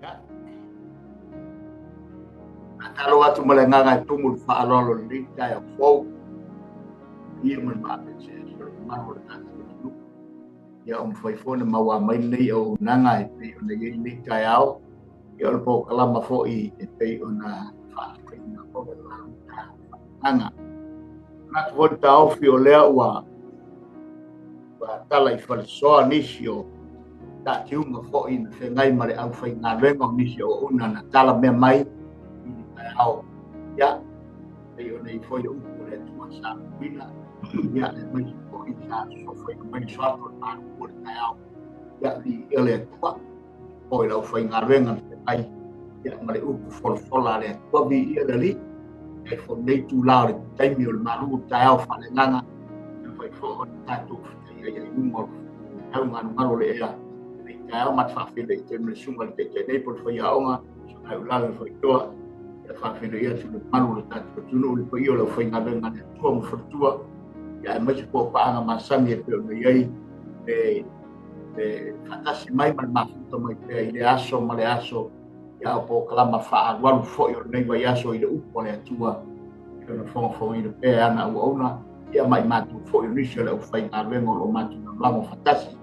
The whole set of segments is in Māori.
Ya. Kalau atu malenganga tumul fa'alolo lita ya fou ia man ma'apese manol tatu ya foi fona maua mai nei o nanga e pe ona ye lita yao ya o po kalama foi e pe ona fa'afina o nanga na tu tau fi o lea ua tala i falesoa nisi o ta'atiuga fo'i na fegai ma le ʻaufaigaluega o nisi o una na tala mea mai i le taeao ia pei ona i foi o upu o le atua sapuina ia le maisi fo'i sa sofa i mai soato le malupu o le taeao ia li'ia le atua o i ʻaufaigaluega na fegai ia ma le upu folafola a le atua vi'ia le ali'i e fonei tulā o le taimi o le malupu taeao fa'alegaga e fai fo'o le tatou fetaiai ai uma o le taugalugalu le ea Kaya mat whawhine i te mresunga le te nei por whai aonga, so kai ulala whai toa, ia whawhine ia tu le manu le tatu tunu, le pai o le whai ngawenga le tua mo whatua, ia e maisi po paanga masangi e peo nei ei, le whatasi mai man mafuta mai pea i le aso ma le aso, ia o po kalama wha walu fhoi o nei vai aso i le upo le atua, ia na whonga i le pea ana ua ona, ia mai matu fhoi o nisi o le whai ngawenga o lo matu na mlango whatasi,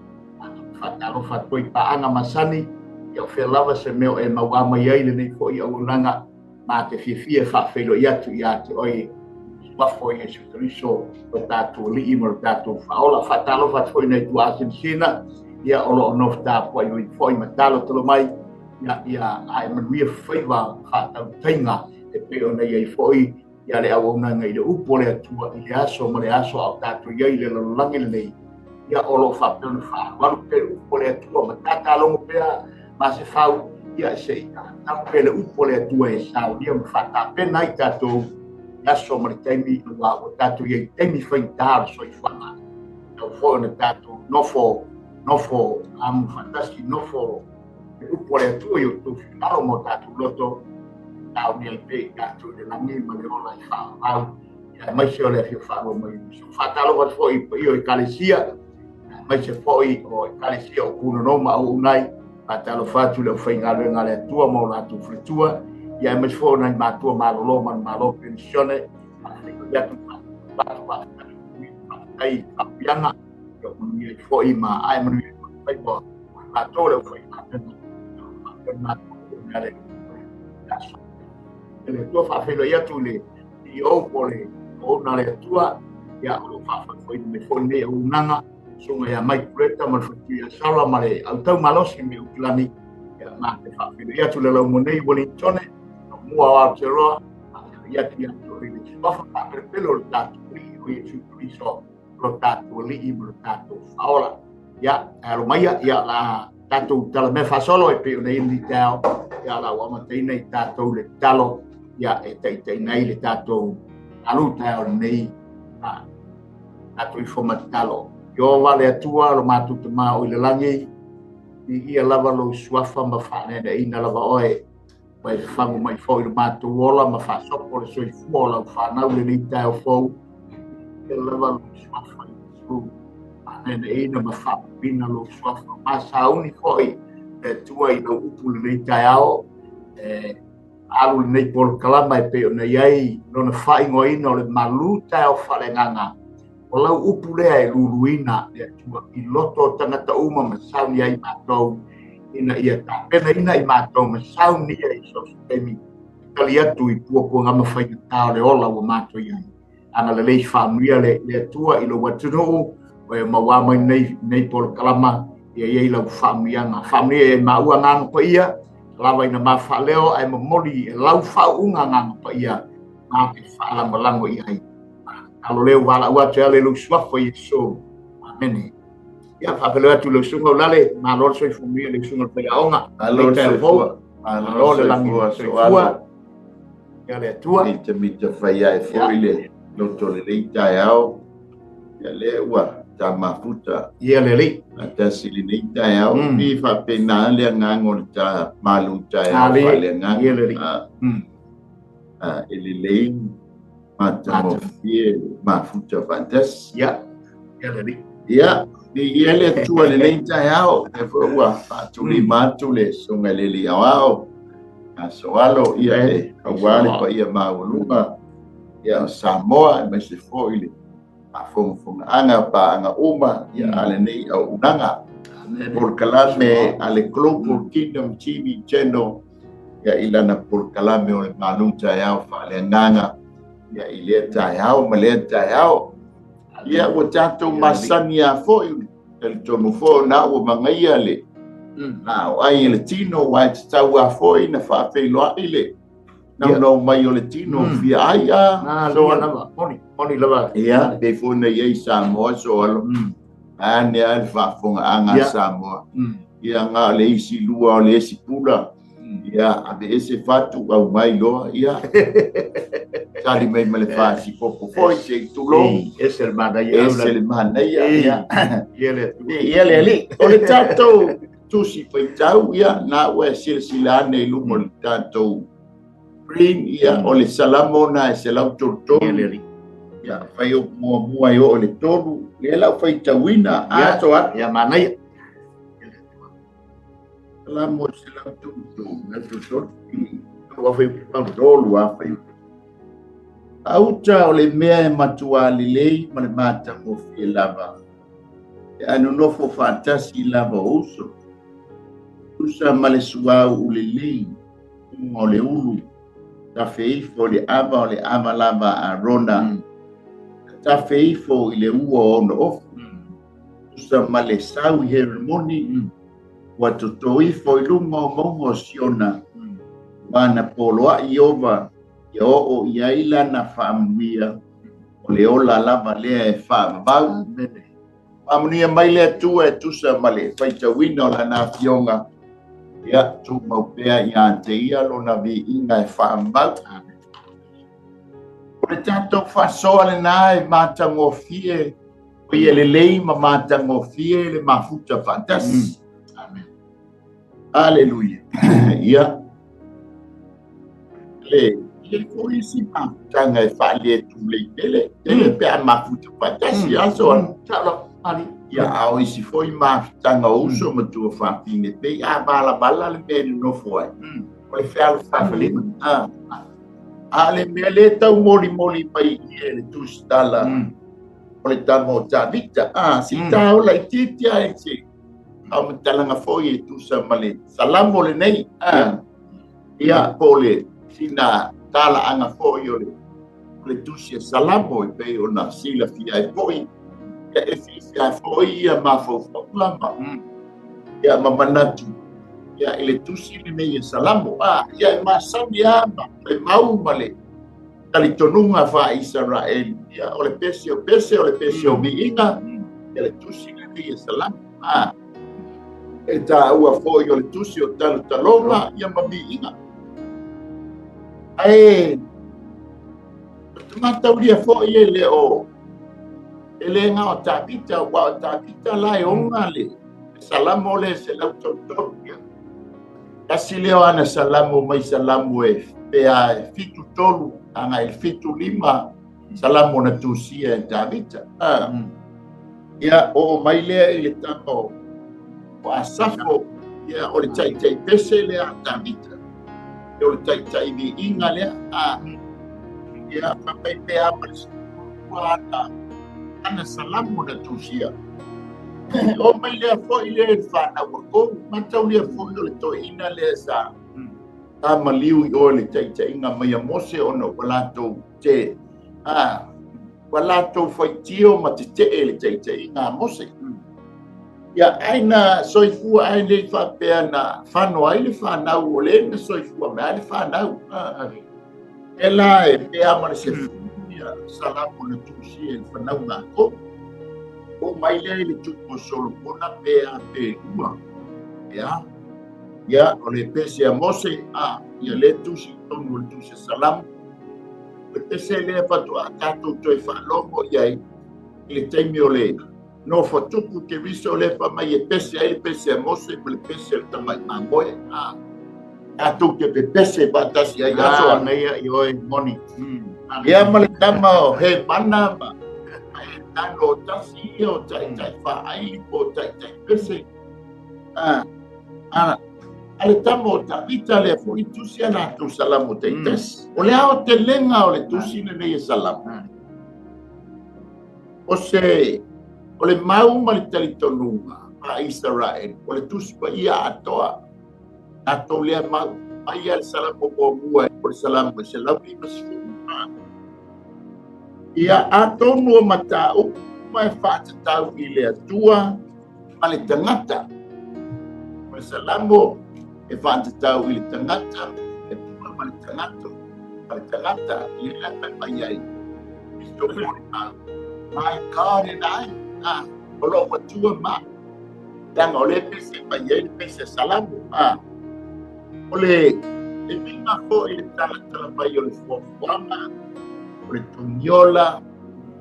fatalo fatoi paanga masani ia fe lava se meo e maua mai ai le nei foi au langa ma te fifia fa felo ia tu ia te oi wafo i Yesu Kristo o tatu li i mo tatu faola fatalo fatoi nei tu asin sina ia olo ono ta po i foi matalo tolo mai ia ai manuia faiva fatau tainga e peo nei ai foi ia le au nanga i le upo le atua i le aso ma le aso au tatu ia le langi le nei ia olo whapena walu pe upo le atua ma tata longo pea ma se whau ia se ita tau pe le upo le atua e sao ia ma whata pena i tatou ia so ma le taimi ua o tatou ia i taimi whaintaro so i whanga tau fo na tatou nofo amu fantaski nofo le upo le atua i o tau whinaro mo tatou loto tau ni pe i tatou le langi ma le ola i whao ia mai se o le fi whao mai so whatalo wat fo i o i kalesia mai se foi o kalesia o kuno no ma o nai atalo fatu le whaingaluenga le tua mo la tu fritua ia mai fo na matua malolo man malo pensione ia tu pa ai apianga yo ni foi ma ai manu pai bo la to le whaingaluenga le tua fa felo ia tu le i o pole o na le tua ia o fa foi me fone o nanga sunga ya mai preta ma futi ya sala mare au tau malosi mi uklani ya ma te fa fi ya tu le lo monei boni tone mo wa tero ya ti ya to ri ba fa per pelo ta tu i tu so lo ta tu li i lo ta tu ahora ya alo mai ya la ta tu tala me fa solo e pe nei di tao ya la wa ma te nei ta tu le talo ya e te nei le ta tu alu tao nei ta tu i fo ma talo yo vale atua lo matu te ma o le langi i ia lava lo suafa ma fane na ina lava oe mai fangu mai fo i matu wola ma fa sopo le soi fuola fa na le ni tau fo ia lava lo suafa i su ane na ina ma fa pina lo suafa ma sa uni fo i tua i lo upu le ni tau alu le nei pol kalama e pe o na iai no na fa ingo ina o le malu tau fa le nganga o lau upu lea e luruina le atua i loto tangata uma ma sauni ai mātou ina ia ta pena ina i mātou ma sauni ai so temi kali atu i puapua ngama whaina tau le ola wa mātou iai ana le leis whaamuia le atua i lo watunuu o e mawama nei polo kalama ia iei lau whaamuianga whaamuia e maua nganga pa ia lawa ina ma whaaleo ai mamoli e lau whaunga nganga pa ia ma te whaalamolango iai alo leo wala ua te ale lu swafo Yesu amen ya fa pelo atu lu sungo lale ma lor so fumi le sungo pe aonga Alor se fua alor le langi so fua ya le tua ni te mita fai ai foile lo tole le taiao ya le ua ta mafuta ya le li ta sili le taiao ni fa pena le ngango ta malu taiao fa le ngango ya le li ele le mata mo fie mafuta fantas ya le li ya Ni ele tua le leita yao e fo wa tu li matu le songa le li ao a soalo ia e awale pa ia maulunga ia Samoa me se fo ile a fo anga pa anga uma ia ale nei au unanga por kalame ale club por kingdom TV channel ia ilana por kalame o le malunta yao fa le nanga ia ile ta yao male ta yao ia o tato masania fo el tono fo na o mangaia le na ai le tino wa tau a fo ina fa fe lo ile no mai o le tino fi ai a so ana moni lava ia be fo na ia Samoa so alo ane al fa fo anga Samoa ia nga le isi lua le isi pula ia ade ese fatu au mai lo ia Sali mai male fa si popo foi se tu lo ese el mana ia ia le o le tato tu si foi tau ia na we silsila nei lu mo tato green ia o le salamo na se lau torto ia fai o mo ai o le tolu le lau fai tawina a to ia mana ia salamo se lau torto na torto o fai pantolo a fai auta o le mea e matua lilei ma le mata o fie lava. E anu nofo fantasi lava uso. Usa ma le suau u lilei o le ulu. Ta feifo le ama lava a rona. Ta feifo i le ua o no ofu. Usa ma le sau i herimoni. Wa totoifo i lunga o mongo siona. Wana poloa i ova. Ia o ia ila na whaamwia o le ola lava lea e whaamau. Amunia mai lea tua e tusa ma le whaitawina o la na fionga. Ia tu maupea ia te ia lo na vi inga e whaamau. O le tato whasoa le na e matangofie. O ia le lei ma matangofie le mafuta fantasi. Aleluia. Ia. Le. Ko isi tanga e fale tu le ele pe a mafuta fantasi aso talo ali ya au isi foi ma tanga uso ma tu fa fine pe a bala le pe no foi o le fel fa fale ale mele tau moli pai ele tu stala o le tamo tavita si tau la titia e si au talanga foi tu sa male salamo le nei ya pole sina tala anga foi o le tusia salamo e pe o na sila fia e foi e fia foi ia mafo lama ia mamanatu ia ele tusi le me salamo ia masami ama e mau male tali tonunga fa Israel ia o le pese o mi inga ele tusi le me salamo e ta ua foi o le tusi o talonga ia mami inga ai mata ulia fo ele o ele nga o tapita la e onga le salamo le se la totokia kasileo ana salamo mai salamo e pe a fitu tolu anga il fitu lima salamo na tusia e tapita ia o mai le ile tango o asafo ia o le tai pese le a tapita o le tai vi inga lea ia papai pe amas ana salamu na tusia o mai lea fo i le whana wako matau lea fo i le to ina lea sa maliu i o le tai inga mai a mose o no walato te walato whaitio ma te le tai inga mose ia aina soifua ai le whapea na whanau ai le whanau o le na soifua mea le whanau e la e pea mara se funia salamu na tusi e whanau ngā ko o mai le tupo solopona pea pe ua ia o le pese a mose ia le tusi tonu le tusi salamu le pese le patu a tatou toi whanongo iai le taimi o le no fotuku ke viso le pa mai e pese a mose le pese le tamai mamoe tu ke pese batasi ai aso nei i oi moni ia male tama o he mana tano tasi o tai whaai o tai pese. Ale tamo tapita le fo itusi ana tu salamu te tes. O le ao te lenga o le tusi nei salamu. O le mau ma le talitonunga a Israel. O le tusi pa ia atoa. Ato le mau. Ia le salamu o mua o le salamu se lawi masifu. Ia ato nua matau mai whātatau i le atua ma le tangata. O le salamu e whātatau i le tangata e puma ma le tangata. Ma le tangata i le lata mai ai. Isto kore mau. My God and I, o lo matua ma. Danga o le pese mai ai pese salamu. O le e minga ko i le tala mai o le fuafuama. O le tuniola,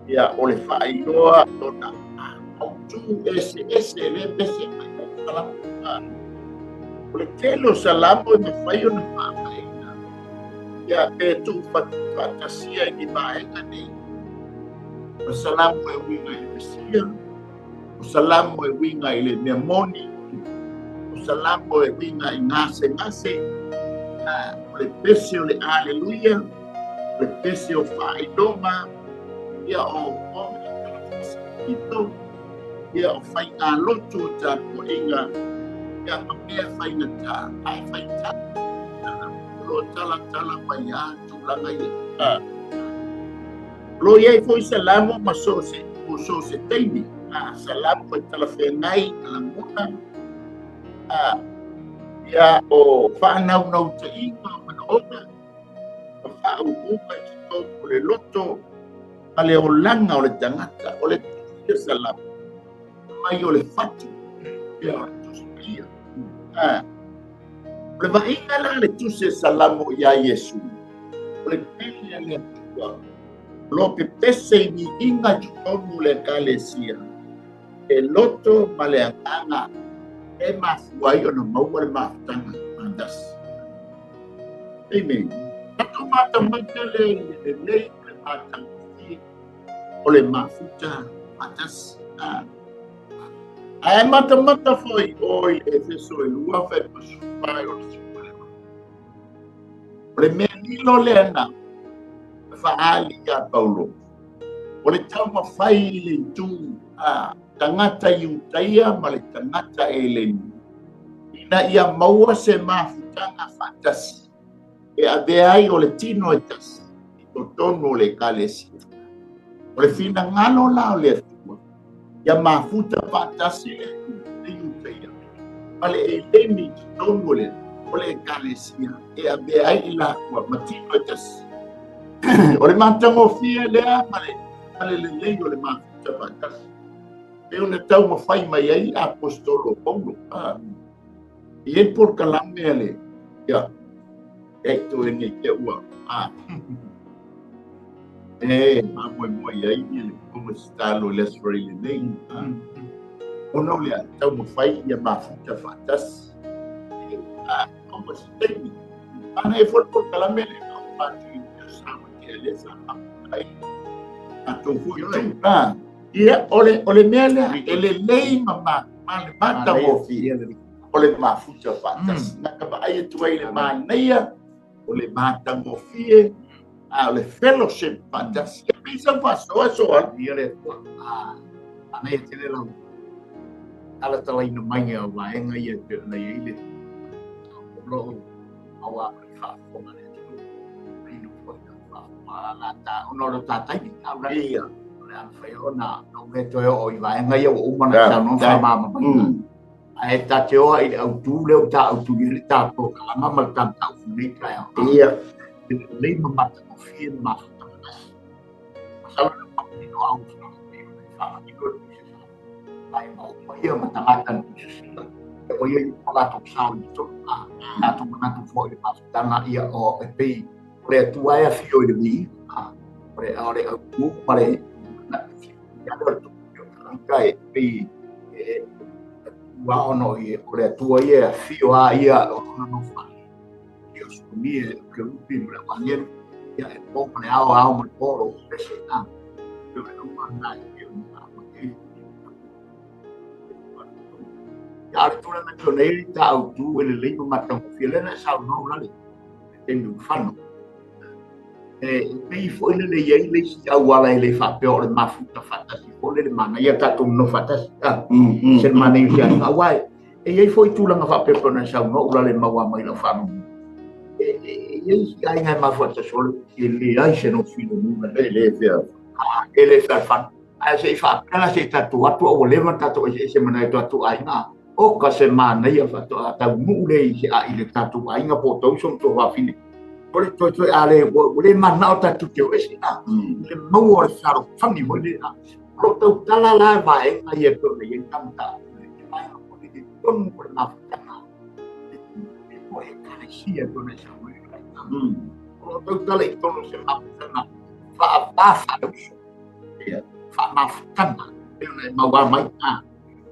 ia o le whainoa, tona autu ese le pese mai salamu. O le telo salamu e me whaio na whaamaina. Ia e tu whatasia i maenga nei. O salamu e winga i Mesia. O salamu e winga i le meamoni. O salamu e winga i ngase. O le pese o le aleluia. O le pese o whaidonga. Ia o ito. Ia o whainga lotu ta poinga. Ia o mea whainga ta. Ai whaita. Lo tala mai a tūlanga ia. Lo iai foi salamu ma so se teini. Salamu foi talawhenai talamuna. Ia o whanau te inga o manaona. O whauunga ki tōku le loto. A le o langa o le tangata. O le tusia salamu. Mai o le fatu. Ia o le tusia. O le vainga la le tusia salamu ia Yesu. O le pili le atua. Lo pe pese ni inga jutonu le kalesia. E loto maleanganga. E mafuai o na maua le mafutanga. Andas. Amen. Tato mata le mata o le mafuta. Andas. Ai mata foi oi e feso e lua fe pasufai o le supalema. O le mea nilo le ana. Faali ya Paulo. O le tau mawhai le tu tangata iutaia ma le tangata e le ni. Ina ia maua se mafutanga fatasi. E aveai o le tino e tasi. I totono o le kalesi. O le fina ngalo la o le atua. Ia mafuta fatasi le iutaia. Ma le e le ni totono o le kalesia. E aveai i la akua ma tino e tasi. O le matangofia lea male lelei o le mafuta fatasi. E una tau mawhai mai ai apostolo Paulo. I e por kalame ale. Ia. E to e ne ke ua. E moe ai ele como stalo les for le nei. Ono le tau mawhai ia mafuta fatasi. Como stemi. Ana e por kalame le pati sama ele sama ai. Ato fu ia ole mele ele lei mama male mata ofi ole mafuta fatas na ka ai tu ele mania ole mata ofi ole fellowship fatas bisa paso so ele ana tele la ala tala ina manga wa enga ia na ile lo awa fa ko mane ino ko na ta ono ta tai ta ia fai ona no me to o i vai ngai o umana ta no fa mama ai ta te o i au tu le ta au tu le ta ko ka mama ta ta ni kai ia le mama ta ko fi ma sa no ni no au no fa ni ko ai mo ia ma ta ta o ia la to sa ni to na to na to fo i ma ta na ia o pe pre tu ai a fio de mi pre ore au pare kai pi wa ono i ore tua ia fio a ia ono no fa io sumi che lupi me la maniera ia e po ne ao mo poro pese a ya tu na tu nei ta au tu ele le ma ta file na sa no la le tendu fano pei foi le ye le au wala le fa pe o le mafuta fata si foi le mana ia ta tu no fata se mana ia na wai ye foi tu la fa pe na sa no la le ma wa mai la fa no ye ai nga ma fata solo ele ai se no filo no le ele fa fa ai se fa kana se ta tu atu o le ma ta tu se mana tu ai na o ka se mana ia fa to ta mu le se a ile ta tu ai nga po to so to wa fini pole to ale le mana o ta tu ke o se na le mo o sa ro fa ni mo le na ro to ta la la va e nga ye to le yin tam ta le mai o le to mo por na fa na po e ka le si e to le sa mo ro to ta le to se ma na fa fa ma fa na le ma wa mai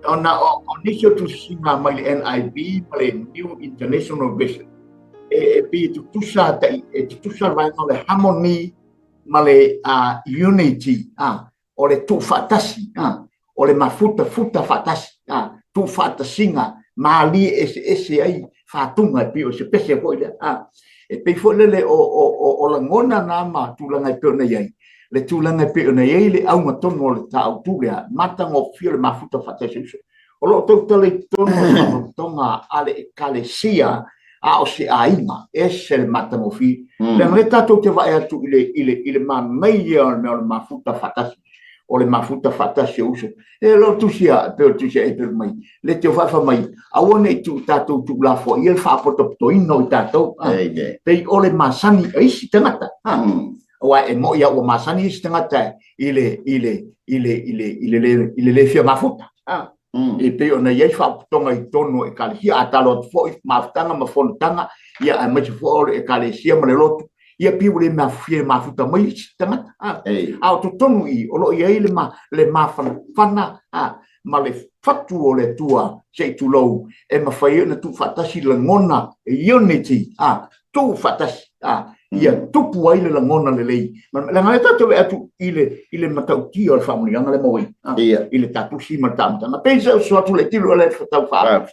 ona onisho tu singa mai NIB mai New International Vision pi tu tusa vai no le harmony mai unity o le tu fatasi o le mafuta fatasi tu fatasinga mali ese ai fatunga pi o se pese ko ile pe fo le o la ngona na ma tu la ngai pe na yai le tulanga pe ona ye le au matono le ta auturia mata ngo fio le mafuta fatesi o lo to tele tono tonga ale kalesia a o se ainga ese le mata ngo fi le reta to te vai atu ile ma meia le mafuta fatesi o le mafuta fatesi uso e lo tu sia e per mai le te fa mai a one tu tato tu la fo il fa poto to ino tato pe o le masani ai si tangata wa e mo ia o masani stengata ile le fia mafuta e pe ona ia fa tonga I tono e kalisia atalo fo maftanga ma fontanga ia a me fo e kalisia ma le lotu ia pi le mafia mafuta mai stengata a to tonu I o lo ia le mafana ma le fatu o le tua se tu lo e ma fai na tu fatasi le ngona unity tu fatasi ia tupu ai le ngona le lei la ngale tatu atu ile matauti o family ngale moi ile tatu si matanta na pensa so atu le tilo le tau fa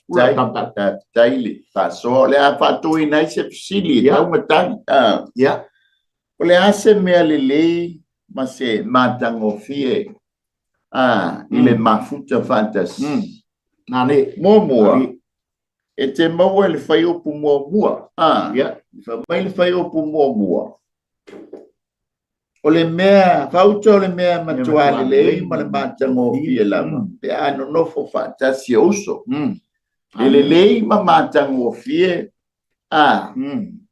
taili fa so le fa tu ina se sili tau matang ia o le ase me le lei ma se matango fie ile mafuta fantasy na le mo e te maua le whai opu mua. Mai le whai opu mua. O le mea, whauta o le mea matua le lei, ma le mātango fie lama. Pe ano nofo whaatasi oso. Le lei ma mātango fie,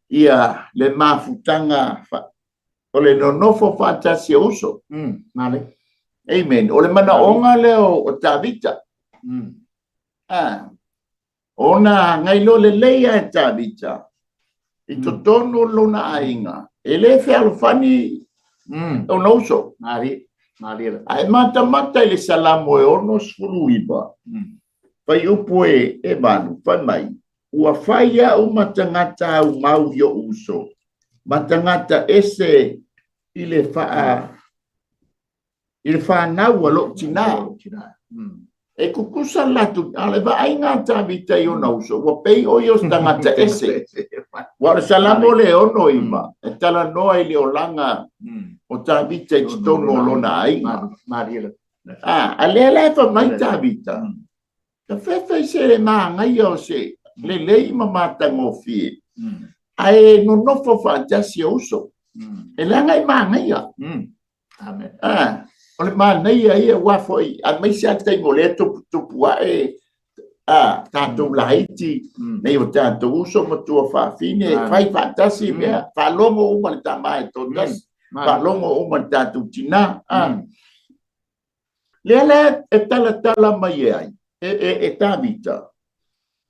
ia le mafutanga, o le nofo whaatasi oso. Amen. O le mana onga leo o Tavita. Ona ngai lo le leia e Tavita. I to tonu lona ainga. E le fe alfani o noso. Mari. Ai mata le salamo e ono sfuluiba. Pai upoe e manu, pai mai. Ua whaia o matangata au mau yo uso. Matangata ese ile faa nau alo tina. E kukusa latu, ale va ainga Tavita yo nauso, wa pei o yo stangata ese. Wa salamo le ono ima, e tala noa ili o langa o Tavita i tono lona ainga. Ale fa mai Tavita. Ka fefe se le maa ngai o se, le ima matango fie. Ai no nofo fantasi uso. E langa i maa ngai ya. Amen. Ole ma nei ai wa foi a mai se ata ngole to pua tanto laiti nei o tanto uso mo tua fa fine fai fantasi me fa longo uma ta mai to das fa longo uma tanto tina le e tala mai ai e Tavita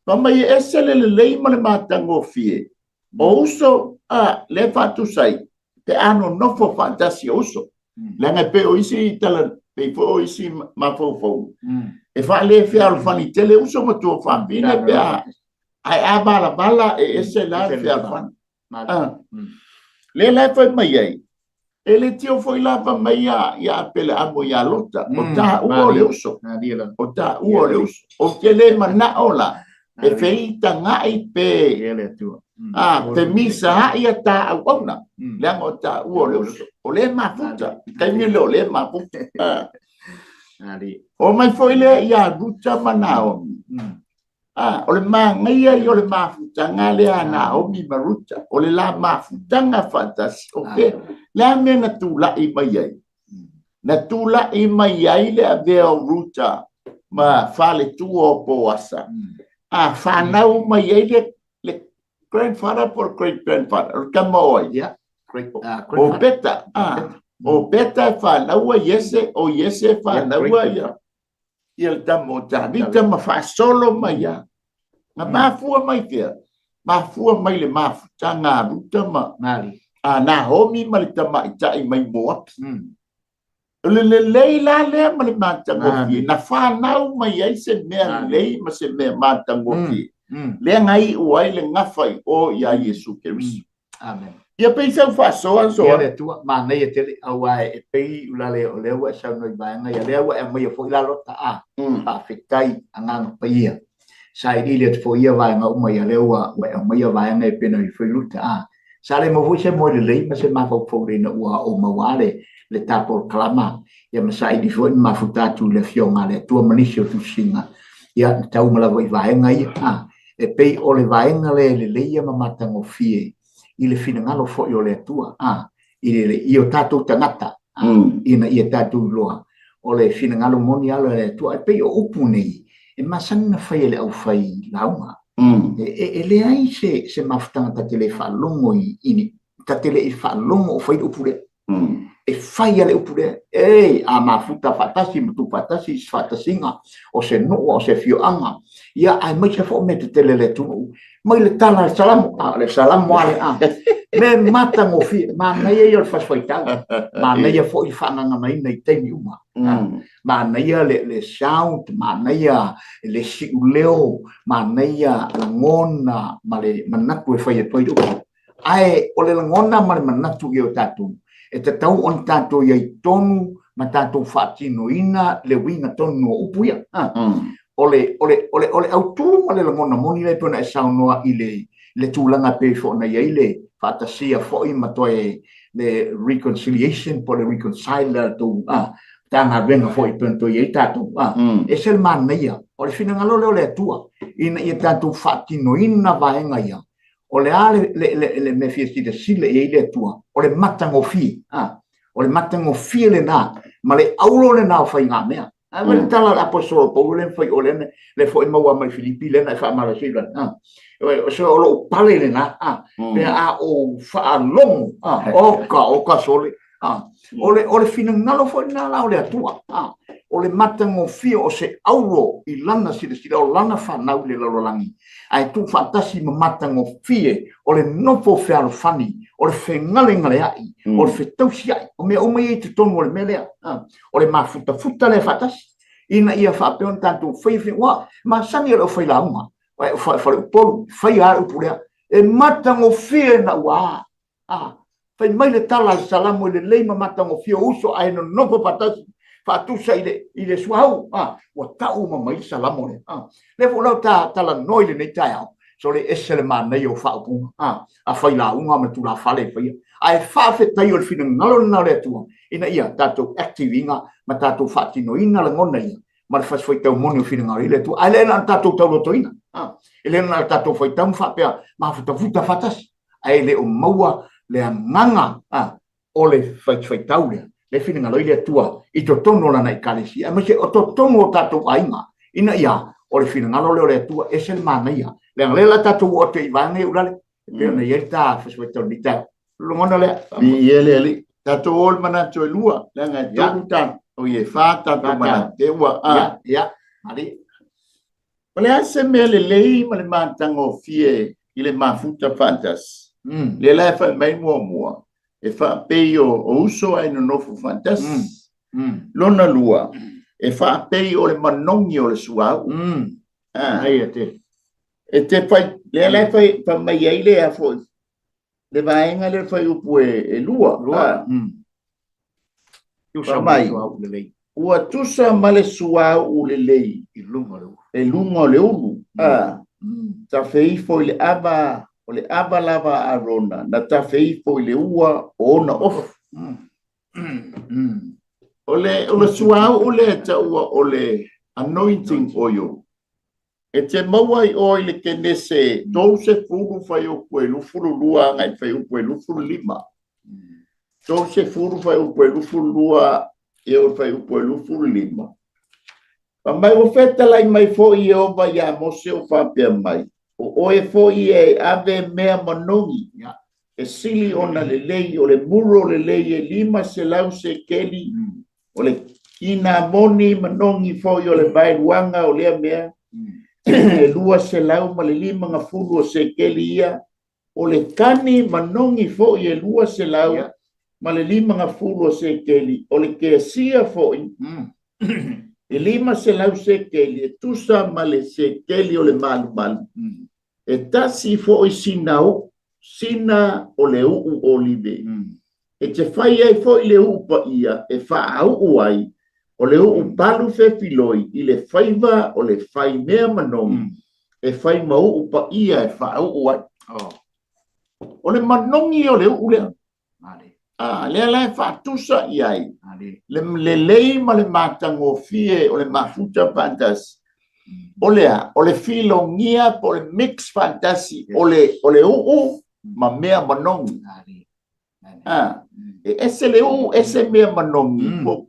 pa mai esse le ma le matango fie o uso le fatu sai pe ano no fo fantasi uso langa pe o isi tala pe fo isi ma fo e fa le fe al fani tele uso mo to fa bine pe ai bala e ese la fe al fan le la foi mai ai ele tio foi lava mai ia pele amo ia lota o ta o le uso o ta o le uso o ke le mana ola e fei tanga i pe ele tu te misa ia ta au ona le o ta o le uso o le mafuta kai mi le mafuta o mai foi le ia buta manao o le mangaia i o le mafutanga le ana o mi maruta o le la mafutanga fantas okay la me na tula i mai ai na tula i mai ai le avea ruta ma fale tu o poasa fa nau mai ai le grandfather por great grandfather kamo ya o beta o beta fa nau yese o yese fa nau ya il tamo ta vita ma fa solo mai ya na mafua mai kia mafua mai le mafutanga ruta ma ngali na homi ma le tama i mai moa le leila le ma le matangofi na fa nau mai ai se mea lei ma se mea matangofi le ngai uai le ngafai o ia Yesu Keriso amen ia peisa fa so le tu ma nei te awai e pei ula le o le wa sa no ba ngai le wa e mai fo ila lo ta pa fitai anga peia sai ile te fo ia vai nga mai le wa mai vai ngai pe no i fo luta sa le mo fu se mo le ma se ma fo fo le no wa o ma wa le tapo klama ia ma sai di fo ma fu ta tu le fionga le tu manisio tu singa ia tau ma la vai ngai e pei o le vai nga le ia ma matango fie ile fina ngalo fo yo le tua ile io tatu tangata ina ia tatu loa o le fina ngalo moni alo le tua pe o upuni e masana fai le au fai launga e le ai se maftanga ta tele fa longo ini ta tele fa longo fai upure e fai ale upure a mafuta fatasi mutu fatasi fatasinga o se no o se fio anga ia ai mai se fo me tele le tu mai le tala salam le salam wale me mata mo fi ma nei yo fa faita ma nei fo I fa nga mai nei te mi uma ma nei le sound ma nei le si leo ma nei la ngona ma le manatu fa ye toi ai o le ngona ma le manatu yo tatu e te tau on tatu ye tonu ma tatu fa tino ina le winga tonu upuia ole autu ma le ngona moni le pona e saunoa ile le tulanga pe fo na ile fatasia fo I matoe le reconciliation po le reconciler to tanga venga fo I pento ye tatu e sel mania o le fina ngalo le tua ina ia tatu fatino ina vaenga ia o le ale le me fiesti de sile e ile tua o le matango fi o le matango fi le na ma le aulo le na fa inga mea Avere tala apostolo Paulo le fai olene le foi mau mai Filipi le na fa mara sila o so o pale le na pe o fa long o ka sole o le fina ngalo foi na la o le atua o le matango fio o se aulo I lana sila o lana fa na le lololangi ai tu fantasi matango fie o le nofo fe alo fani o le fengale ngale ai o le fetausi ai o me o mai te tonu o le melea o le mafuta le fatasi ina ia fa pe on tanto fai wa ma sani o fai la uma fa polu fai a upura e matango fie na wa fai mai le tala salamu le ma matango fie uso ai no nofo fatasi fa tu sai ile suau o tau ma mai salamu le fo la ta la noi le nei tai so le esele mana yo fa pu a fai la unga ma tu la fale fai ai fa fe tai o fina ngalo na le tu ina ia tato activinga ma tato fati no ina la ngona ia ma fa foi tau moni fina ngalo ile tu ale na tato tau lo toina ele na tato foi tau fa pe ma futa fatas ai le o maua le nganga o le fai tau le fina ngalo ile tu I to tono la nai kalesi ma se o to tono tato ainga ina ia o le fina ngalo le tu esele mana ia le la tatu o te ivange ulale pe na yerta fa so to bita lo ngona le bi ele tatu ol mana to lua le nga to tan o ye fa tatu mana te wa ya ali ole ase mele lei ma le matango fie ile mafuta fantas le la fa mai mo e fa pe o uso ai no nofo fantas lona lua e fa pe o le manongi o le suau ai te e te fai le fai fa mai ai le a foi le vaenga le fai upu e lua tusa mai suau le lei ua tusa male suau le lei e lunga le ulu ta fei foi le aba o le aba lava arona na ta fei foi le ua ona of ole suau ole ta ua ole anointing oil e te maua I oi le kenese tau se furu fai o koe lufuru lua ngai fai o koe lufuru lima tau se furu fai o koe lufuru lua e o fai o koe lufuru lima pa mai o feta lai mai fo I o ba ya mose o whapea mai o oe fo I e ave mea manongi e sili ona le lei o le muro le lei e lima se lau se keli o le ina moni manongi fo I o le vai wanga o lea mea lua se lau ma le lima nga fulu o se keli ia o le kani manongi fo I e lua se lau ma le lima nga fulu o se keli o le ke sia fo I e lima se lau se keli e tusa ma le se keli o le malu malu e tasi fo I sina o le uu olive e te fai ai fo I le uu pa ia e fa au ai o le uu palu fe filoi I le faiva o le fai mea manongi e fai mau pa ia e fa au ai o le manongi o le uu lea le fa tusa I ai le lei ma le matango fie o le mafuta fantas o le filongia po le mix fantasi o le uu ma mea manongi ese le uu ese mea manongi po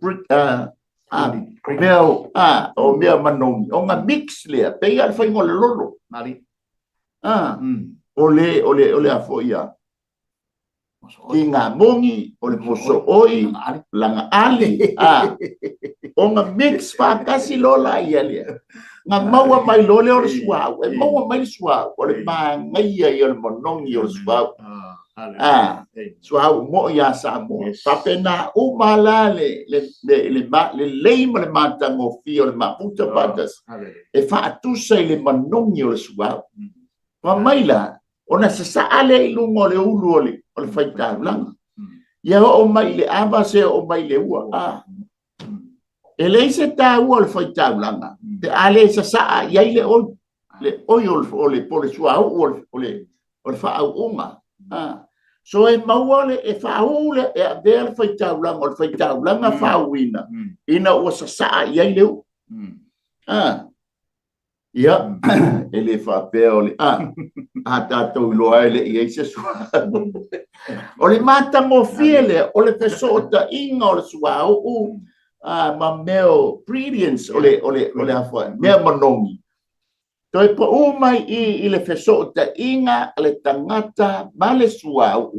o mea manongi o nga mix lea pe ia fai ngole lolo o le afo ia ki ngā mongi o le moso oi langa ali o nga mix whakasi lola ia lea ngā maua mai lole o le suau e maua mai le suau o le māngaia I o le manongi o le suau suau mo ia sa mo pape na umala le leima le matango fi o le maputa patas e whaatusa I le manongi o le suau pa maila ona sa ale I lungo o le ulu o le whaitaulanga ia o mai le ava se o mai le ua e le se ta ua le whaitaulanga te ale sa ia le oi o le pole suau o le whaauunga so e maua le e whaule e a vea le whaitaulanga o le whaitaulanga whauina ina o sa ia le u ia e le whapea o le a tātou loa ele I eise sua o le mātango fiele o le whesota inga o le sua o ma meo ingredients o le hawha mea manongi toi po umai I le whesota inga le tangata ma le sua o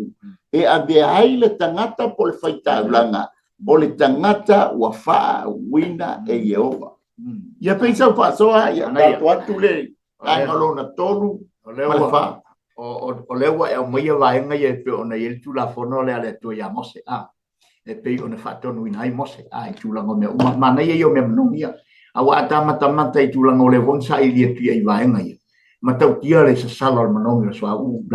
e a vea ai le tangata po le whaitaulanga o le tangata ua wha wina e Yehova ia peisa whasoa ia atu le ai malona tolu o lewa e o maia vaenga ia pe ona il tu la fono le ale tu ia mose e pe ona fatonu ina ai mose ai tu la ngome uma mana ia yo me mnongia awa ata mata I tu la ngole vonsa I lia tu ia vaenga ia matau tia le sa salo mnongia so au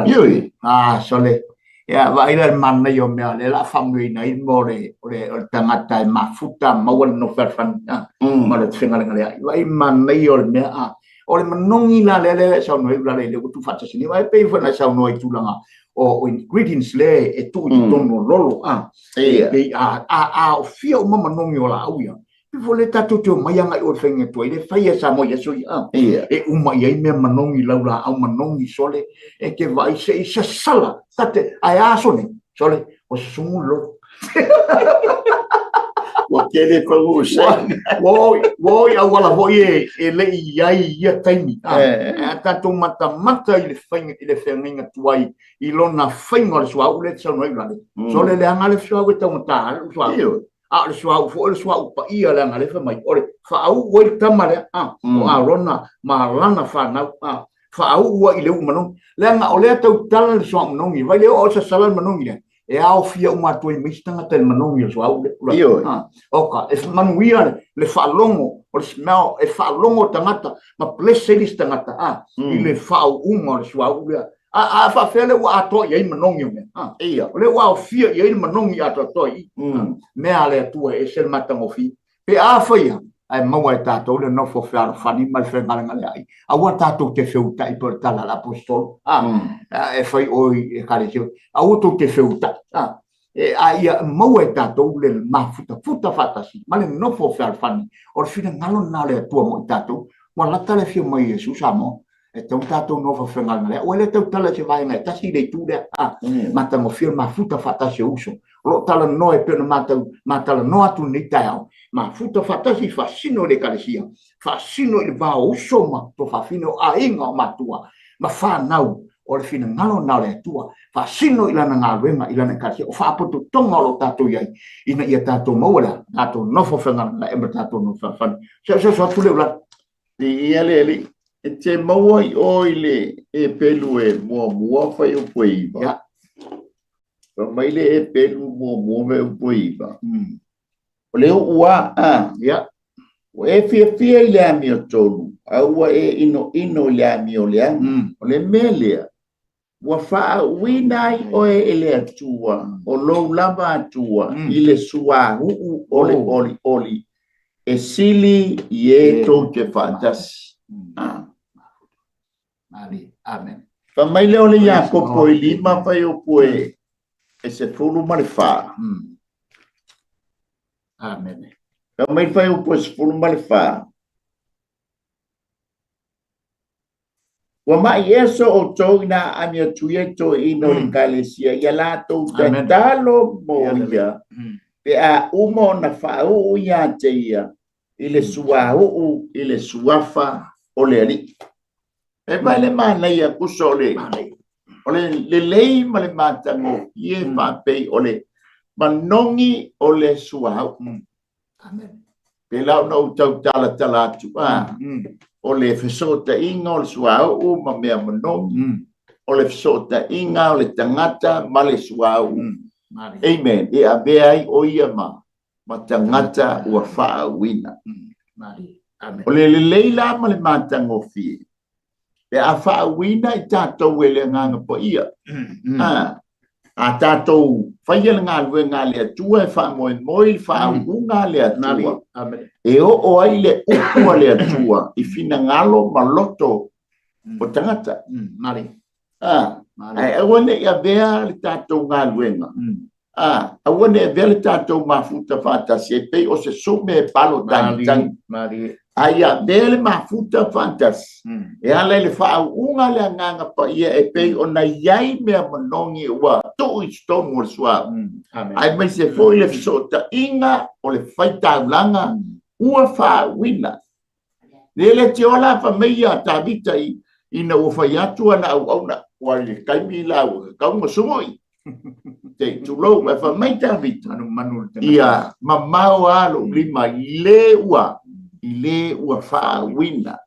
sole ya vai le mana yo me ale la famui na I more o tangata mafuta mawan no ferfan ma le tfinga ngale vai mana yo me o le manongi la le sa no la le tu fatsa sini vai pe fona sa no I tulanga o ingredients le e tu I tono lolo pe o fia o manongi o la auia pe vole tatu te mai anga o fenga to ile fai sa mo yeso e uma ia me manongi laula au manongi sole e ke vai se sala tate ai asone sole o sumulo o que ele falou woi a wala voi e le iai ia taimi e tato mata I le whainga tuai I lona whainga le sua ule tsa noi gale so le anga le sua ue tau mata le sua fo le sua pa ia le anga le mai ore whaau oi tamare o a rona ma lana whanau whaau ua I le umanong le anga o le tau tala le sua manongi vai le o sa sala manongi le e ao fia uma tu mistanga tel manongi so au oka e manuia le falongo o smell e falongo tangata ma pleselis tangata I le fau uma so au a fa fele wa ato ye manongi me ia le wa fia ye manongi ato to I me ale tu e sel matango fi pe a fa ia ai mau e tato le no fo fa fani mal fe ngale ai a wa tato te feuta I per tala l'apostolo e fai oi e kale a wa to te feuta e a ia mau e tato le mafuta futa fatasi ma le no fo fa fani or fina ngalo nale tu mo tato wa la tale fi mo Yesu samo e tau tato no fo fa ngale o le tau tala se vai ngai tasi de tu de matango firma futa fatasi uso lo tala no e per matala no atu ni tau ma futa fatasi fascino le kalesia fascino il va uso ma to fa fino a inga matua ma fa nau o le fina ngalo na le tua fascino ilana ngawenga ilana kalesia o fa poto tonga lo tato yai ina ia tato maula tato no fo fa ngala e tato no fa fa so tu le ula ia le e te maua I oile e pelu e mua fai o puiba. Ya. Pa maile e pelu mua me o puiba. O leo ua Ya. O e fia I le ami o tonu. A ua e ino le ami o lea. O le melea. Ua faa winai o e le atua. O lou lava atua. I le sua huu oli. E sili I e tau te fantasi. Amen. Fa mai leo le ia kopo I lima fai o poe e se fulu ma le fa. Amen. Fa mai fai o poe se fulu ma le fa. Wa mai eso o toina a mia tuieto ino le kalesia ia lato te talo mo ia. Pe a umo na fa o ia te ia. Ile sua o ile suafa o le ali. E vai le mana ia kusole. Ole le lei ma le matango ie fa pe ole manongi ole suau. Amen. Pe lau no tau tala atu. Ole fesota inga ole suau ma mea manongi. Ole fesota inga ole tangata ma le suau. Amen. E a beai o ia ma tangata ua faa wina. Ole le leila ma le matango fie. Pe a faa wina I tātou e le nganga po ia. A tātou whaia le ngā lue ngā le atua e wha moi wha unga le atua. E o ai le ukua le atua I whina ngalo maloto o tangata. Awane ia vea le tātou ngā luenga. Awane ia vea le tātou mafuta whātasi e pei o se sume e palo tangi. Aia dele mafuta fantas. E ala le fa unga le nganga pa ia e pe ona yai me manongi wa to sto mo swa. Ai me se foi le sota inga o le faita langa ua fa wina. Dele te ola fa meia tabita ina o fa yatu na ona wa le kaimi la o ka mo sumoi. Te tu lo me fa meita vita no manul. Ia mamao alo lima le ua ile ua faa wina.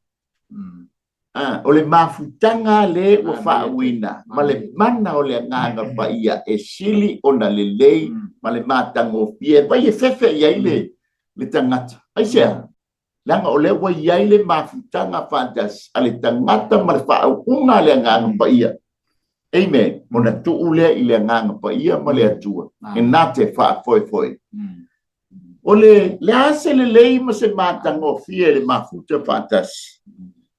O le mafutanga le ua faa wina. Ma le mana o le nganga pa ia e sili o na le lei ma le matango fie. Pa ia fefe iai le tangata. Aisea, langa o le ua iai le mafutanga fantas a le tangata ma le faa unga le nganga pa ia. Amen. Mona tuu lea I le nganga pa ia ma le atua. E nate faa foi. Ole le ase le lei ma se matango fie le mafuta fantas.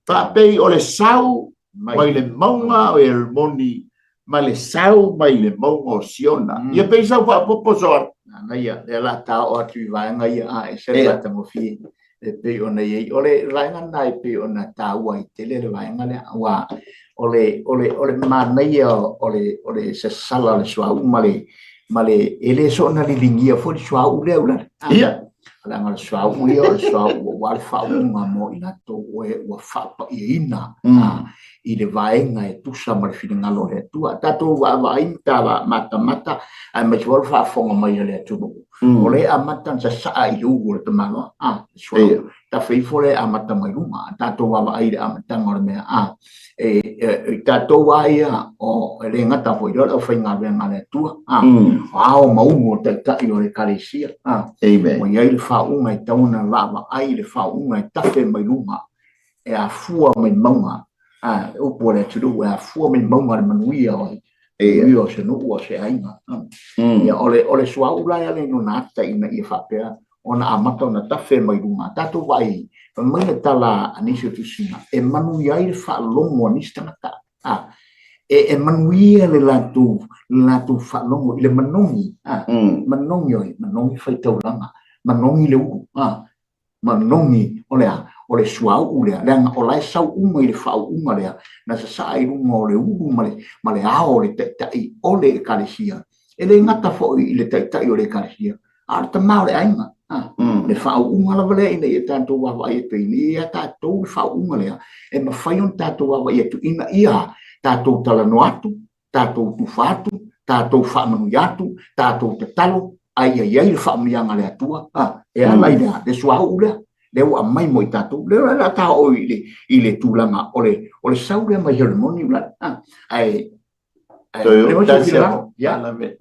Fa pei ole sau mai le maunga o el moni ma le sau mai le maunga o siona. Ia pei sau fa poposor. Na ia le la ta o atu vai nga ia a e se matango fie. E pei ona ia ole rainga nai pei ona ta ua I tele le vai nga le wa ole mana ia ole se sala le sua male ele so na lilingia fo swa u le ula ia ala ngal swa u ia swa wa fa u mo ina to wa fa pa ina I le vaenga e tu sa mal fini ngalo le tu tato wa inta wa mata ai me wal fa fonga mai le tu ole amata sa ai u le tamalo swa ta fei fole amata mai luma tato wa ai amata ngor me e tato wa ia o le ngata fo yo fa nga venga le tu o mau te ta I le kalesia Amen. mo ia le fa unga I tauna lava ai le fa unga I tafe mai luma e a fua mai maunga o pole tu a fu min monga manuia o se no o se ainga ia ole sua ula ya le no nata ina ia fapea ona amata ona tafe mai runga tatu vai mai tala anisio tu sina e manuia i fa longo anistanga e manuia le latu fa longo ile manongi manongi fai tau langa manongi le u manongi ole suau ulea lenga olai sau uma i le fau uma lea na sa sai runga ole u male ao le tai ole kalesia ele ngata fo i le tai ole kalesia arta mau le ainga le fau uma la vale ina ia tanto wa ia pe ni ia tato fau uma lea e ma fai on tato wa ia tu ina ia tato tala no atu tato tu fatu tato fa manu yatu tato te talo ai le fa mianga le atua e ala ida le suau ulea le wa mai mo tatu le la ta o ile tulanga ole saure mai harmoni la ai le ta ya la me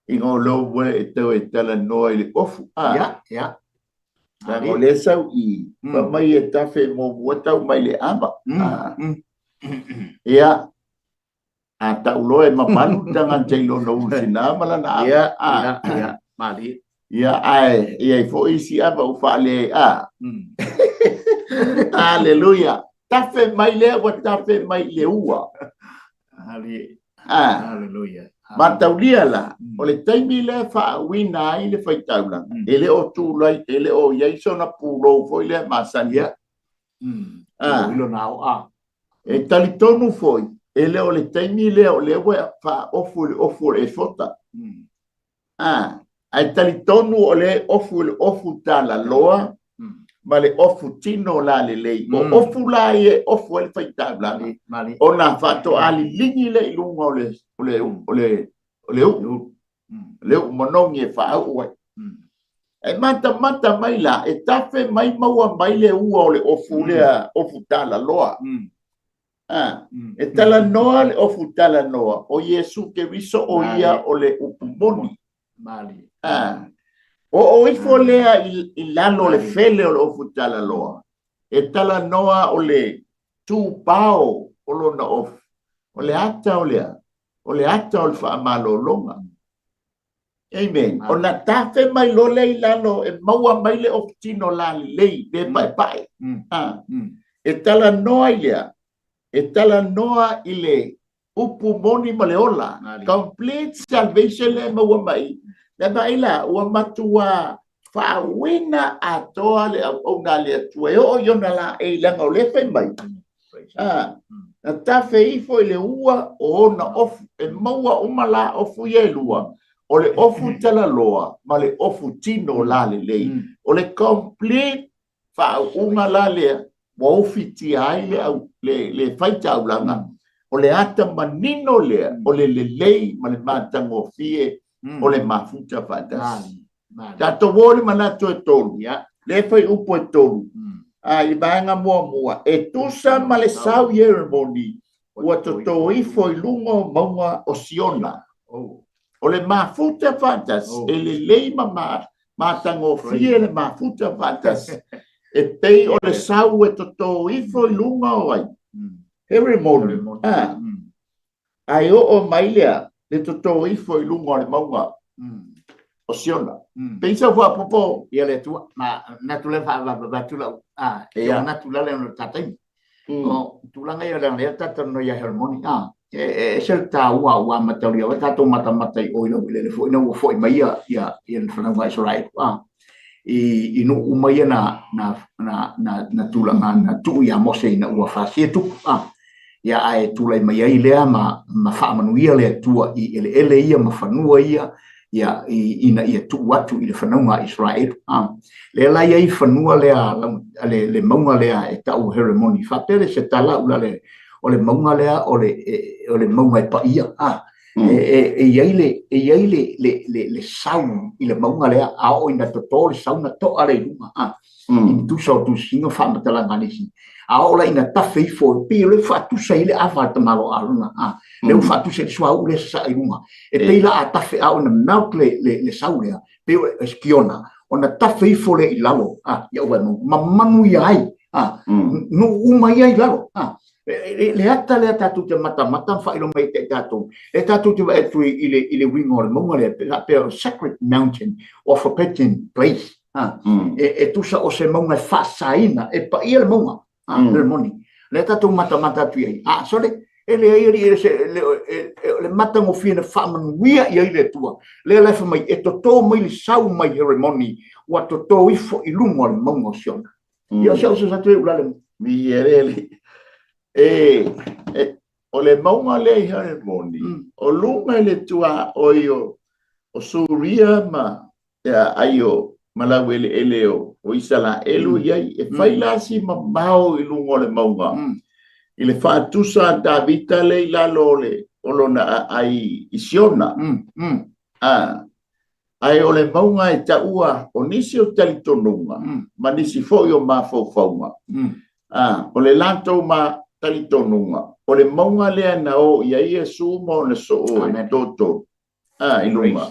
ingo lo we te tala no ile ofu ya na le sau i ma mai e ta fe mo wata mai le aba ya ata ulo e mapalu tanga telo no sina mala na ya mali ia ai fo isi aba u fale haleluya tafe mai le wa tafe mai le ua haleluya mataulia la ole taimi le fa wina ile fa taula ele o tu lai ele o yaiso na pulo foi le masania lo nau e talitonu foi ele ole taimi le ole wa fa ofu e fota ai talitonu ole ofu tala loa ma le ofu tino la le lei o ofu la e ofu el faita blanca ona fatto ali lingi le lungo le monongi e fa o e mata mai la e tafe mai maua mai le ua ole ofu tala loa e tala noa le ofu tala noa o Yesu ke viso o ia ole upumoni mali o ifo lea i lalo le fele o le ofutala loa. E tala noa o le tu pao o lo na of. O le ata o lea. O le ata o le wha amalo longa. Amen. O na tafe mai lo le i lalo e maua mai le ofutino la lei le pai. E tala noa i lea. E tala noa i le upu moni ma le ola. Complete salvation le maua mai. Le baila ua matua whawina atoa le au na le atua e o yona la e langa o le whai mai. Na tafe ifo i le ua o na ofu e maua umala ofu ye lua o le ofu tala loa ma le ofu tino la le lei o le complete whaunga la le wa ofiti ai le whaita au langa o le ata manino le o le lei ma le matango fie o le mafuta fatas. Tato wole manato e tolu. Le fai upo e tolu. I banga mua. E tusa ma le sau yeremoni. Ua toto ifo i lungo maunga o siona. O le mafuta fatas. E le lei matango fie le mafuta fatas. E pei o le sau e toto ifo i lunga o ai. Yeremoni. Ai o mailea. Le toto ifo i lungo le maunga o siona. Pensa fua popo. Ia le tua. Na tule va tula. Ia na tula le no tatai. O tulanga ia le tata no ia harmoni. E sel ta ua matauria. Wa tato mata i oilo le fo ina ua fo i mai ia le whanau vai sorai. I no umaia na tulanga na tu ia mose ina ua fasie tuku. Ia ai tula i mai ai lea ma whaamanuia lea tua i ele ia ma whanua ia ina ia tu watu i le whanaunga Israel. Lea lai ai whanua lea le maunga lea e tau heremoni. Whapere se tala ula o le maunga lea o le maunga i pa ia. E iai le sau i le maunga lea a o ina toto le sau na to ale runga. I tu sau tu singa whamatala nganisi. A ola ina tafe fo pe le fatu sai le ava tamalo aluna le fatu se swau le sa irunga e pe la tafe a ona mount le saulea pe eskiona ona tafe fo le ilalo ya wa mamanu yai no uma ia lalo le ata tu te mata fa ilo mai te tato e tato te vai tu ile wingo mo le pe sacred mountain of a pagan place e tu sa o se monga fa saina e pa ia monga le moni le tato mata tu ai so le mata mo fina fa man wia ia ile tua le fa mai e to mai le sau mai ceremony wa to ifo ilungo le mongo siona ia sa sa tu ulale mi ele o le maunga le ceremony o lunga le tua o suria ma aio malawe le eleo o isala elu yai e failasi ma mau i lunga le maunga i le fatusa Davita le ilalo le olona ai isiona ai o le maunga e taua o nisi o talitonunga ma nisi foi o mafaufaunga o le lantou ma talitonunga o le maunga lea na o ia ia sumo na so o e toto ilunga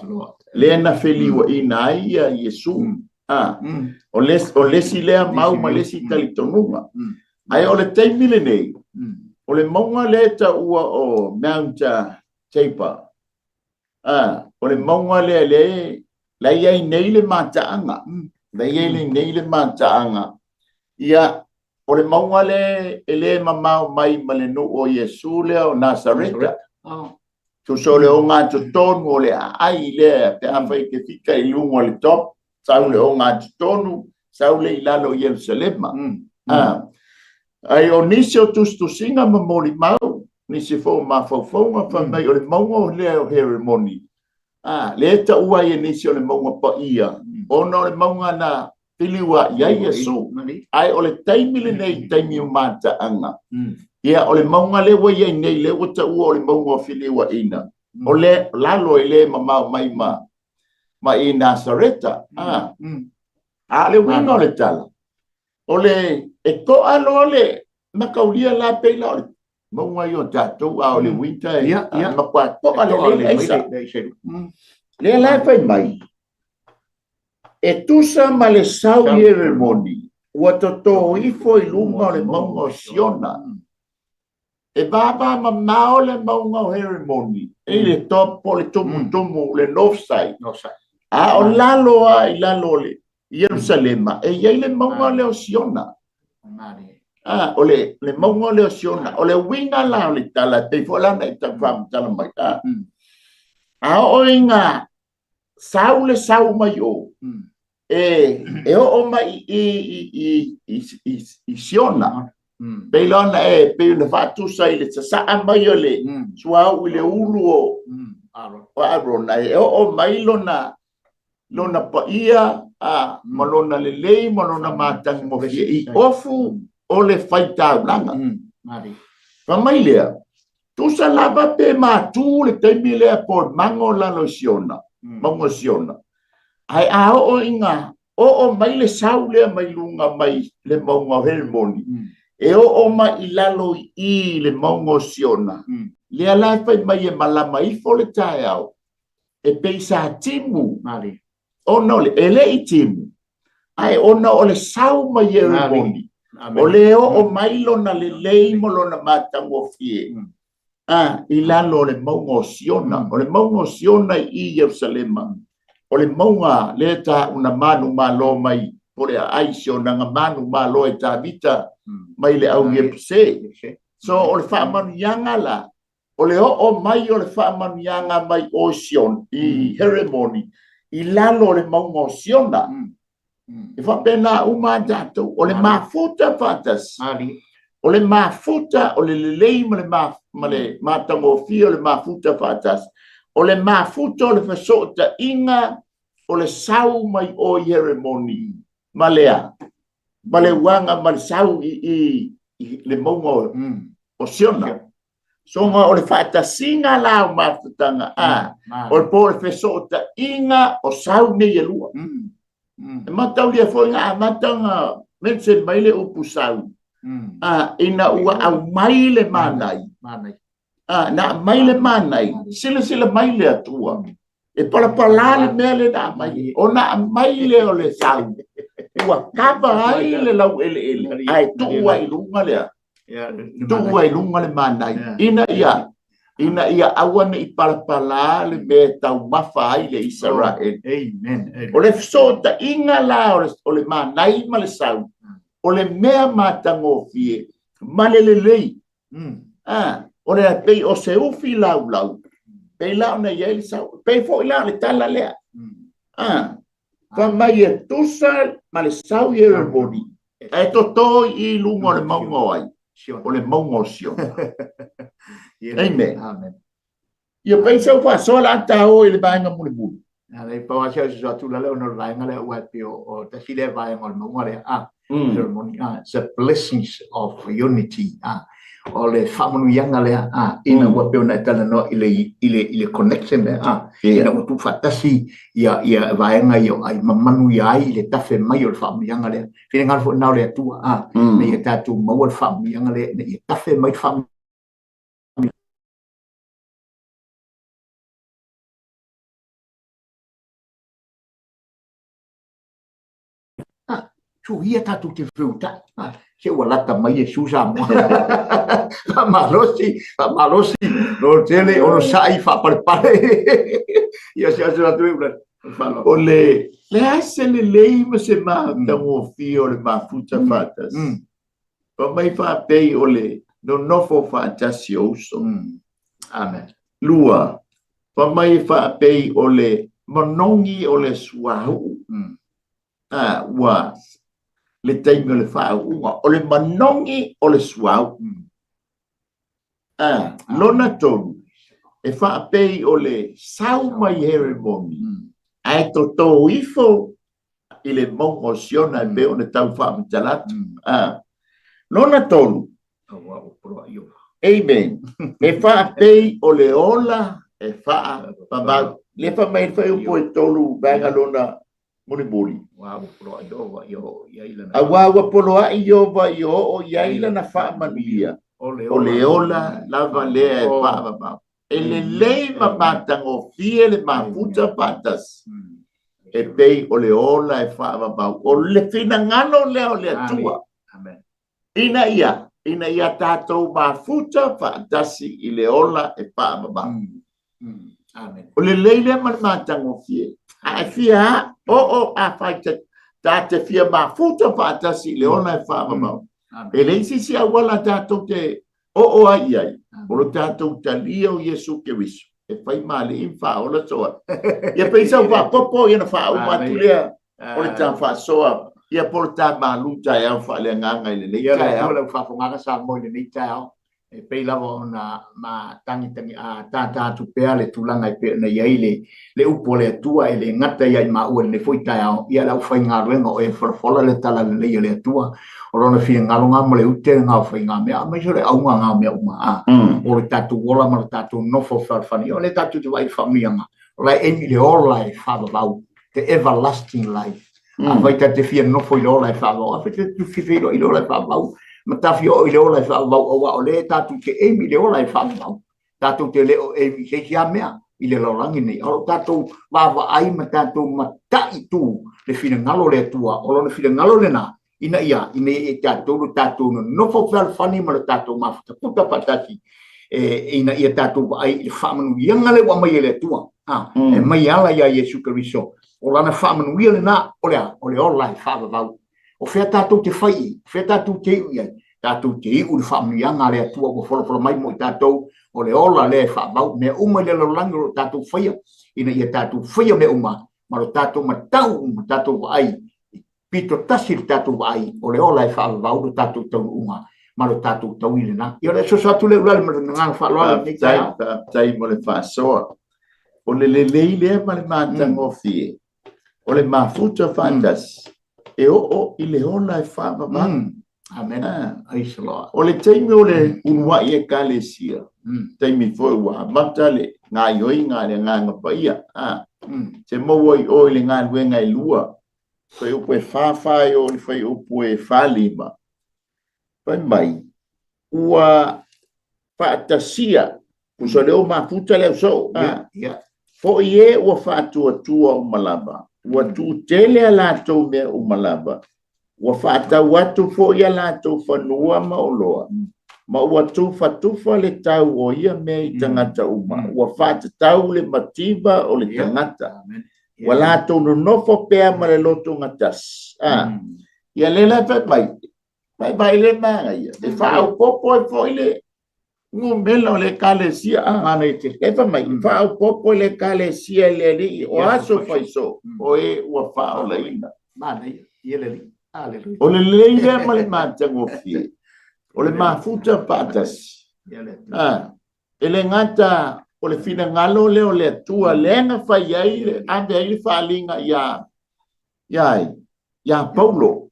lea na feliwa ina ia Yesu o lesi lea mau ma lesi talitonunga ai o le teimile nei o le maunga lea ta ua o Mount Tabor o le maunga lea la iai nei le mataanga la iai nei le mataanga ia o le maunga le ele mamau mai malenu o Yesu le o Nazareta tu so le o ngā tonu o le ai le pe awhai ke fika i lungo le top sau le o ngā tonu sau le ilalo Yerusalema ai o nisi o tustusinga ma moli mau nisi fo ma faufaunga whamai o le maunga o le o ceremony le ta ua i nisi o le maunga pa ia ono le maunga na Piliwa ia Yesu ai o le taimile nei taimi o mataanga ia o le maunga le wa ia nei le o ta ua o le maunga o Piliwa ina o le lalo i le mamau mai ma i Nazareta le winga o le tala o le e ko alo le makaulia la peila o le maunga i o tatou o le winta makua ko alo le eisa le la fai mai e tusa ma le sau ceremony ua toto ifo i lunga o le maunga o Siona e baba ma mao le maunga o ceremony e le topo le tumu le north side o lalo i lalo le Yerusalema e iai le maunga le o Siona o le maunga le o Siona o le winga la o le tala te folana i tawam tala mai o inga sau le sau mai o e o mai i Siona peilona pe na fatu sai le sa mai o le suau i le ulu o Arona o mai lona pa ia malona le lei malona matang mo i ofu o le faita blanga fa mai lea tu sa lava pe matu le temi lea por mango la lo Siona mango Siona ai o inga o mai le sau le mai lunga mai le maunga ceremony e o mai ilalo i le maunga Siona le ala fai mai e malama i fo le tae au e peisa timu o no le ele i timu ai ona o le sau mai ceremony o le o mai lona le lei mo lona matango fie ilalo le maunga Siona o le maunga Siona i Yerusalema o le maunga le ta una manu malo mai po le ai Siona nga manu malo e Davita mai le au Yepse so o le whaamanu yanga la o le o mai o le whaamanu yanga mai o Siona i ceremony i lalo le maunga Siona e whapena umadato o le mafuta fatas o le mafuta o le lelei ma le matango fia o le mafuta fatas o le mafuta o le fasota inga o le sau mai o ceremony malea ma le wanga ma le sau i le maunga o Siona so nga o le fata singa la o mafutanga o le po le fasota inga o sau ne yelua matau lia foi nga matanga mensen mai le upu sau ina ua au mai le manai na mai le manai sila mai le atua e pala le mele na mai o na mai le o le sau ua kava ai le lau ele ai tu ai lunga le tu ai lunga le manai ina ia awana i palapala le me tau mafa ai le Israel amen o le fsota inga la o le manai ma le sau o le mea matangofie ma le lelei o le pei o se ufi lau pei lau na ia le sau pei fo ila le tala lea fa mai e tusa ma le sau i e boni e to i lunga le maungo ai o le maungo sio amen ia pei sau fa sola ata o i le bainga muli muli le pa sia so tu la le no bainga le wa pe o ta si le bainga le maungo le ceremony it's a blessings of unity o le famanu yanga le ina wa pe ona tala no ile connection le ina o tu fatasi ia vaenga io ai mamanu ia ai le tafe mai o le famanu yanga le fina ngal fo na le tu me ia tatu mo le famanu yanga le ia tafe mai famanu tu ia tatu te fruta se wala ta mai e susa mo malosi no tele o sai fa pare ia se asa tu o le ase le ma se ma tango fio le ma futa fatas pa mai fa pei o le no fo fa tasioso amen lua pa mai fa pei o le monongi o le suau wa le taimi o le whaunga, o le manongi o le suau. Lona tonu, e whaapei o le sau mai ceremony. Ai to tō ifo i le mongo siona e beo ne tau whaamitalatu. Lona tonu, amen. E whaapei o le ola, e whaapamau. Le whamai whai upo e tolu banga lona Muli. Awa poloa iova o yaila na fa mania. O leola lava le fa ba. Ele lei ma patango fie le mafuta patas. E pei o leola e fa ba. O le fina ngano le o le tua. Amen. Ina ia tatou mafuta patasi i leola e fa ba. Amen. O le leile ma matango fie. A fia a faita te fia ma futa fata si leona e fa ma e le si a wala tato te o ai o lo tato talio Yesu ke wisu e fai male in fa o la soa ia pensa va popo ia na fa o matulia o le ta fa soa ia porta ma luta e fa le nganga ile le ia le fa fo nganga sa mo le ni tao e pe lava ona ma tangi a tata tu pea le tulanga i pe na ia le upo le tua e le ngata ia ma ua le foi tao ia la fai ngā ruenga o e wharafola le tala le le tua o rona fia ngalonga mo le ute ngā fai ngā mea mai so le aunga ngā mea uma o le tatu wola ma le tatu nofo wharwhani o le tatu te wai whamianga o le emi le ola e whababau the everlasting life a vai te fia nofo i le ola e whababau a vai te tu fifiro i le ola e whababau matafi o le ola fa o le tatu ke emi le ola fa tatu te le o emi ke kia mea i le lorangi nei o tatu va ai matatu matai tu le fina ngalo le tua o le fina ngalo le na ina e tatu no fo fani ma le tatu ma puta patati ina ia tatu ai le famanu yanga le wa mai le tua e mai ala ya Yesu Kristo o lana famanu ile na o le ola fa va o fea tātou te whai, fea tātou te iu tātou te iu le whaamianga le atua ko wholawhala mai mo i tātou o le ola le whaamau, mea uma le lalangi o tātou whaia, ina ia tātou whaia me uma, ma lo tātou matau, ma tātou ai, pito tasi le tātou ai, o le ola e whaamau, lo tātou tau uma, ma lo tātou tau ile na. Ia le so satu le ulale ma le ngang whaaloa le tai mo le whaasoa, o le leile ma le mātango fie, o le mafuta whandas, e o i le ola e whaama amen aisaloa o le teimi o le unua i e kalesia teimi foi wa mata le ngā ioi ngā le ngā ngapaia te maua i o le ngā luenga i lua fai upo e whawhai o le fai upo e whalima fai mai ua whaatasia usa leo mafuta leo so fo i e ua whaatua tua o malama ua tu'utele a latou mea umalava ua fa'atau atu fo'i a latou fanua ma o loa ma ua tufatufa le tau o ia mea i tagata uma ua fa'atatau le mativa o le tagata ua latou nonofo pea ma le loto gatasi ia le la mai le maga ia e fa'aupopo e fo'i le ngumela o le kalesia ana i te efa mai fa'aupopo le kalesia le ali o aso faiso o e ua fa'aolaina mana ia le li o le leile ma le matagofie o le mafuta pa'atasi e le gata o le finagalo le o le atua leanga fai ai le ave ai le fa'aliga ia Paulo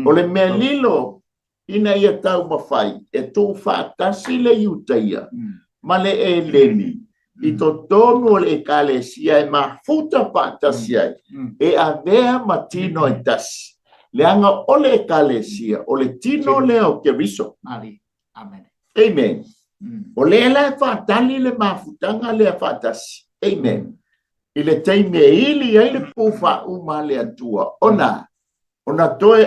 o le mea lilo ina ia tau mawhai e tō whātasi le iutaia ma le e leni i tō tōnu o le ekalesia e mafuta whātasi ai e a vea ma tino i tasi le anga o le ekalesia o le tino leo ke riso amen o le la whātali le mafutanga le whātasi amen i le teime ili ai le pūwha uma le atua ona toe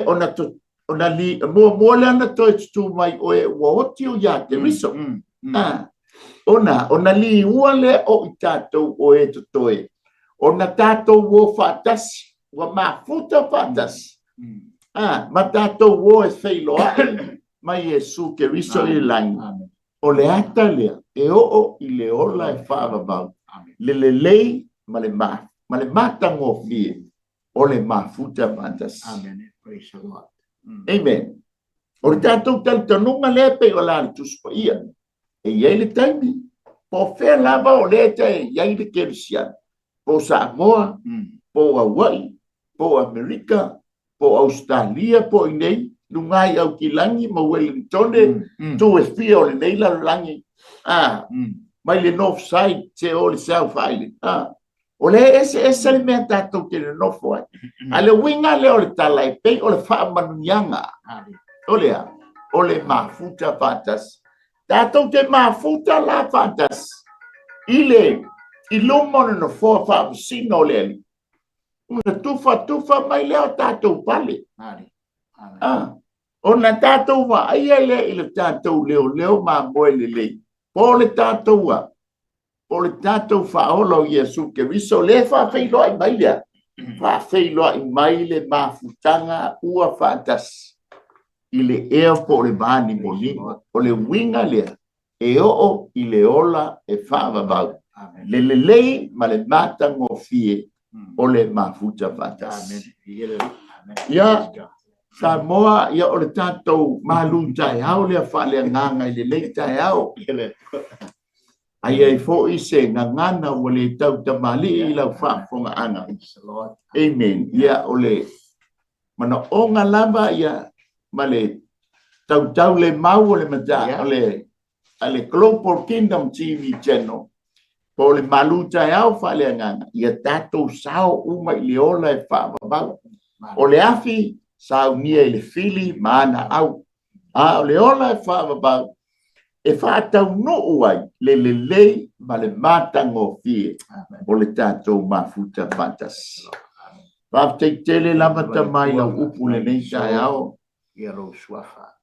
ona li mo le ana toe tu mai o e woti o ya te riso ona li ua le o itato o e toe ona tato wo fatasi wa mafuta fatasi ma tato wo e feilo ai mai Yesu ke riso i lang o le ata le e o i le ola e fava ba le lei ma le matango fi o le mafuta fatasi praise the Lord. Amen. O le tātou talitanunga le pe o la tuspa ia. E iai le taimi. Po whea lava o le te iai le kerisian. Po Samoa, po Hawaii, po Amerika, po Australia, po inei. Lungai au kilangi ma Wellington tu e fia o le nei la langi. Mai le North Side te o le South Island. O le ese le mea tātou ke le nofo ai. A le winga le o le talai pei o le whaamanuianga. O le mafuta whātas. Tātou te mafuta la whātas. I lumone no fua whaapasina o le ali. Una tufa mai leo tātou pale. O na tātou wa aia le i le tātou leo ma moe le lei. Po le tātou wa. O le tātou whaolo Iesu ke riso le whawhailoa i mai lea. Whawhailoa i mai le mafutanga ua whātas. I le ea po le bani moni. O le winga lea. E o i le ola e whawabau. Le lei ma le matango fie o le mafuta whātas. Ia, Samoa, ia o le tātou malu tai au lea whalea nganga i le lei tai au. Ai ai fo i se ngangana o le tau tamali i lau whaafonga ana. Amen. Ia o le mana onga lava ia ma le tau le mau o le mata o le Global Kingdom TV channel. Po le maluta e au whale nganga. Ia tatou sao uma i le ola e whaamabau. O le afi sao nia i le fili maana au. O le ola e whaamabau. E whaatau no uai le lei ma le matango fie o le tātou mafuta whatas. Whaaftai tele lamata mai lau upu le nei tae ao. Ia rau suafa.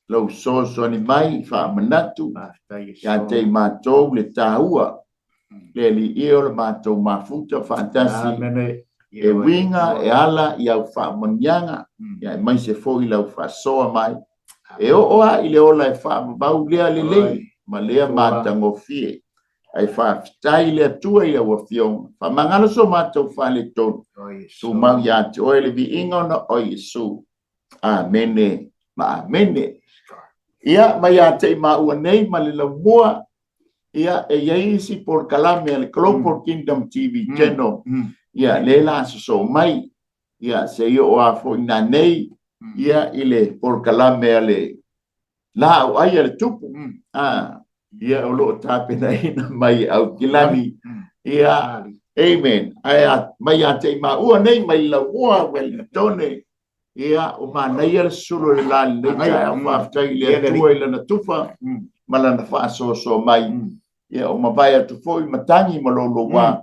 Lau soso ni mai whaamanatu. Ia te mātou le tāua. Le li eo le mātou mafuta whatasi. E winga e ala i au whaamanianga. Ia mai se fo i lau whasoa mai. E oa i le ola e whaamabau lea le lei, ma lea mātango fie. Ai whaafitai le atua i awa fionga. Whamangana so mātou whale tonu. Tu mau i ati oe le vi inga ona o Yesu. Amene, ma amene. Ia, mai ate i maua nei, ma le lau mua. Ia, e iaisi por kalame le Global Kingdom TV channel. Ia, le la so mai. Ia, se i o a fo ina nei. Ia ile por kalame ale la o ai ale tupu ia o lo tape na ina mai au kilani ia amen ai mai ate ma ua nei mai la ua Wellington ia o ma nei al sulu la le ja ma ftai le tua ile na tufa mala na fa so mai ia o mavai atu foi matangi malolo wa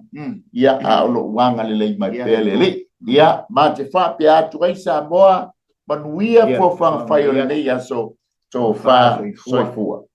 ia a lo wanga le mai pele ia ma te fa pe atu ai Samoa manuia fo fa fai o le ia so fa soifua